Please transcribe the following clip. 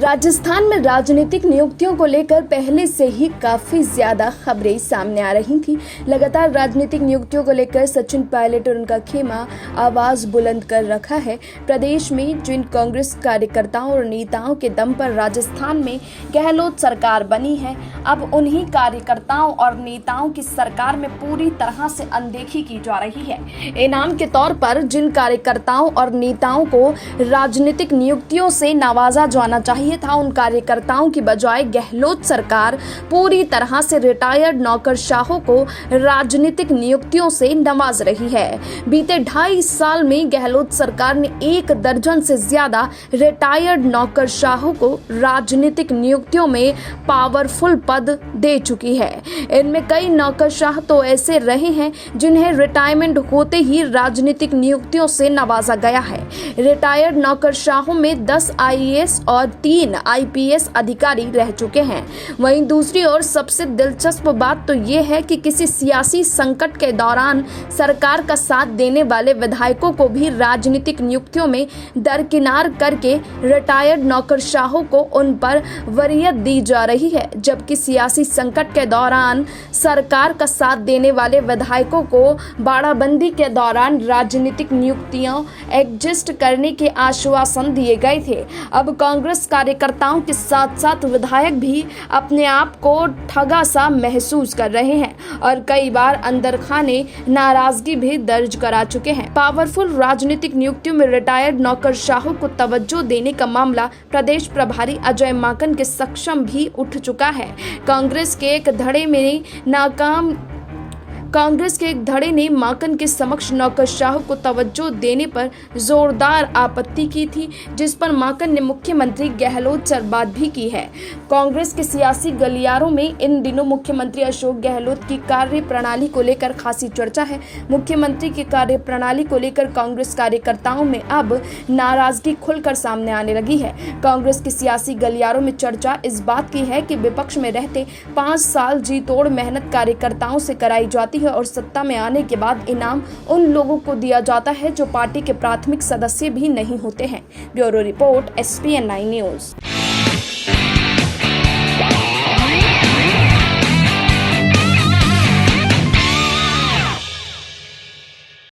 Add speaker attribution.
Speaker 1: राजस्थान में राजनीतिक नियुक्तियों को लेकर पहले से ही काफी ज्यादा खबरें सामने आ रही थी। लगातार राजनीतिक नियुक्तियों को लेकर सचिन पायलट और उनका खेमा आवाज बुलंद कर रखा है। प्रदेश में जिन कांग्रेस कार्यकर्ताओं और नेताओं के दम पर राजस्थान में गहलोत सरकार बनी है, अब उन्हीं कार्यकर्ताओं और नेताओं की सरकार में पूरी तरह से अनदेखी की जा रही है। इनाम के तौर पर जिन कार्यकर्ताओं और नेताओं को राजनीतिक नियुक्तियों से नवाजा जाना चाहिए था, उन कार्यकर्ताओं की बजाय गहलोत सरकार पूरी तरह से रिटायर्ड नौकरशाहों को राजनीतिक नियुक्तियों से नवाज रही है। बीते 2.5 साल में गहलोत सरकार ने 1 दर्जन से ज्यादा रिटायर्ड नौकरशाहों को राजनीतिक नियुक्तियों में पावरफुल पद दे चुकी है। इनमें कई नौकरशाह तो ऐसे रहे हैं जिन्हें रिटायरमेंट होते ही राजनीतिक नियुक्तियों से नवाजा गया है। रिटायर्ड नौकरशाहों में 10 IAS और 3 IPS अधिकारी रह चुके हैं। वहीं दूसरी ओर सबसे दिलचस्प बात तो ये है कि किसी सियासी संकट के दौरान सरकार का साथ देने वाले विधायकों को भी राजनीतिक नियुक्तियों में दरकिनार करके रिटायर्ड नौकरशाहों को उन पर वरीयत दी जा रही है, जबकि सियासी संकट के दौरान सरकार का साथ देने वाले विधायकों को बाड़ाबंदी के दौरान राजनीतिक नियुक्तियां एडजस्ट करने के आश्वासन दिए गए थे। अब कांग्रेस कार्यकर्ताओं के साथ साथ विधायक भी अपने आप को ठगा सा महसूस कर रहे हैं और कई बार अंदर खाने नाराजगी भी दर्ज करा चुके हैं। पावरफुल राजनीतिक नियुक्तियों में रिटायर्ड नौकरशाहों को तवज्जो देने का मामला प्रदेश प्रभारी अजय माकन के सक्षम भी उठ चुका है। कांग्रेस के एक धड़े ने माकन के समक्ष नौकरशाहों को तवज्जो देने पर जोरदार आपत्ति की थी, जिस पर माकन ने मुख्यमंत्री गहलोत से बात भी की है। कांग्रेस के सियासी गलियारों में इन दिनों मुख्यमंत्री अशोक गहलोत की कार्य प्रणाली को लेकर खासी चर्चा है। मुख्यमंत्री की कार्य प्रणाली को लेकर कांग्रेस कार्यकर्ताओं में अब नाराजगी खुलकर सामने आने लगी है। कांग्रेस के सियासी गलियारों में चर्चा इस बात की है कि विपक्ष में रहते 5 साल जी तोड़ मेहनत कार्यकर्ताओं से कराई जाती है और सत्ता में आने के बाद इनाम उन लोगों को दिया जाता है जो पार्टी के प्राथमिक सदस्य भी नहीं होते हैं। Bureau report SPN9 news.